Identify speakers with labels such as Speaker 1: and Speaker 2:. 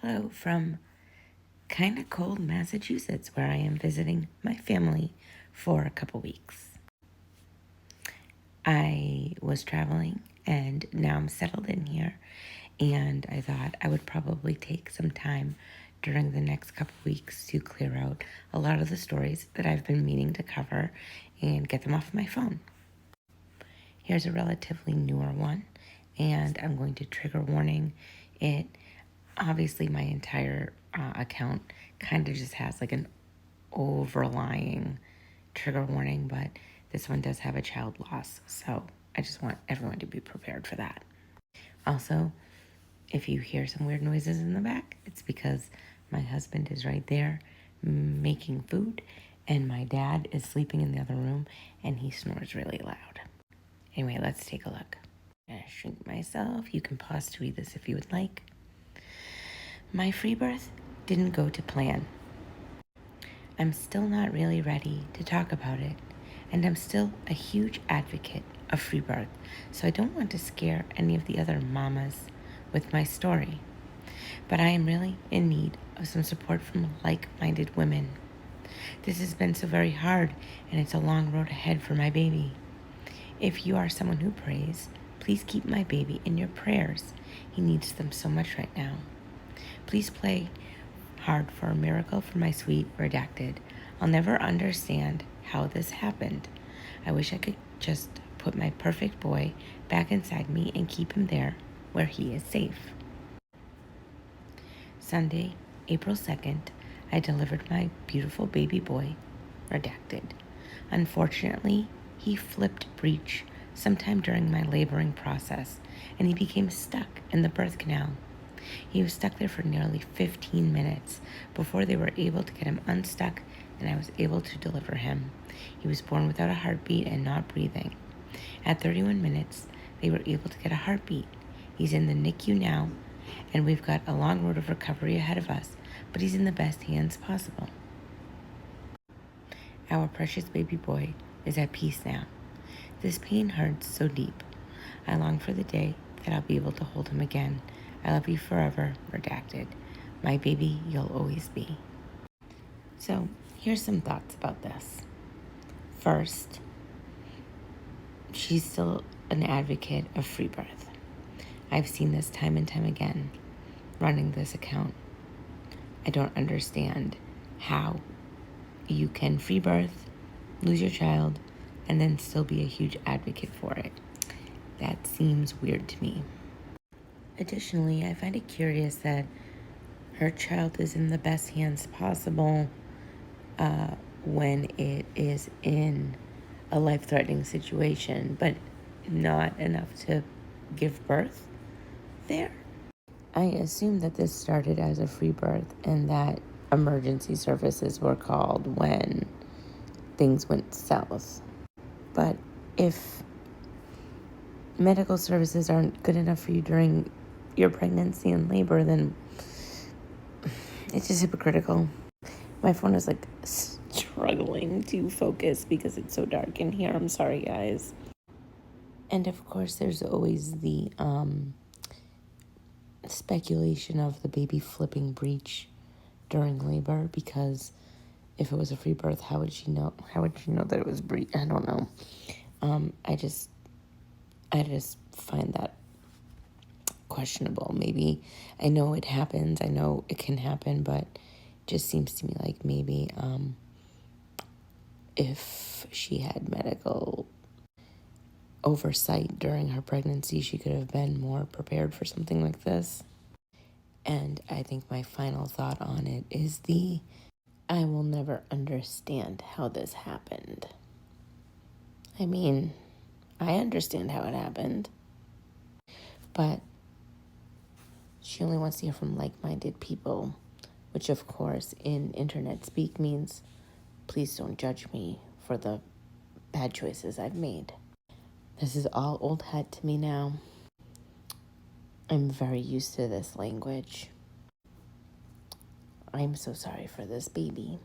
Speaker 1: Hello from kind of cold Massachusetts, where I am visiting my family for a couple weeks. I was traveling and now I'm settled in here, and I thought I would probably take some time during the next couple weeks to clear out a lot of the stories that I've been meaning to cover and get them off my phone. Here's a relatively newer one, and I'm going to trigger warning it. Obviously, my entire account kind of just has like an overlying trigger warning, but this one does have a child loss, so I just want everyone to be prepared for that. Also, if you hear some weird noises in the back, it's because my husband is right there making food, and my dad is sleeping in the other room, and he snores really loud. Anyway, let's take a look. I'm gonna shrink myself. You can pause to read this if you would like. My free birth didn't go to plan. I'm still not really ready to talk about it, and I'm still a huge advocate of free birth, so I don't want to scare any of the other mamas with my story. But I am really in need of some support from like-minded women. This has been so very hard, and it's a long road ahead for my baby. If you are someone who prays, please keep my baby in your prayers. He needs them so much right now. Please play hard for a miracle for my sweet redacted. I'll never understand how this happened. I wish I could just put my perfect boy back inside me and keep him there where he is safe. Sunday, April 2nd, I delivered my beautiful baby boy, redacted. Unfortunately, he flipped breech sometime during my laboring process, and he became stuck in the birth canal. He was stuck there for nearly 15 minutes before they were able to get him unstuck, and I was able to deliver him. He was born without a heartbeat and not breathing. At 31 minutes, they were able to get a heartbeat. He's in the NICU now, and we've got a long road of recovery ahead of us, but he's in the best hands possible. Our precious baby boy is at peace now. This pain hurts so deep. I long for the day that I'll be able to hold him again. I love you forever, redacted. My baby, you'll always be. So, here's some thoughts about this. First, she's still an advocate of free birth. I've seen this time and time again running this account. I don't understand how you can free birth, lose your child, and then still be a huge advocate for it. That seems weird to me. Additionally, I find it curious that her child is in the best hands possible when it is in a life-threatening situation, but not enough to give birth there. I assume that this started as a free birth and that emergency services were called when things went south. But if medical services aren't good enough for you during your pregnancy and labor, then it's just hypocritical. My phone is like struggling to focus because it's so dark in here. I'm sorry, guys. And of course, there's always the speculation of the baby flipping breech during labor, because if it was a free birth, how would she know? How would she know that it was breech? I don't know. I just find that questionable. Maybe I know it happens. I know it can happen, but it just seems to me like maybe if she had medical oversight during her pregnancy, she could have been more prepared for something like this. And I think my final thought on it is I will never understand how this happened. I mean, I understand how it happened, but she only wants to hear from like-minded people, which of course in internet speak means please don't judge me for the bad choices I've made. This is all old hat to me now. I'm very used to this language. I'm so sorry for this baby.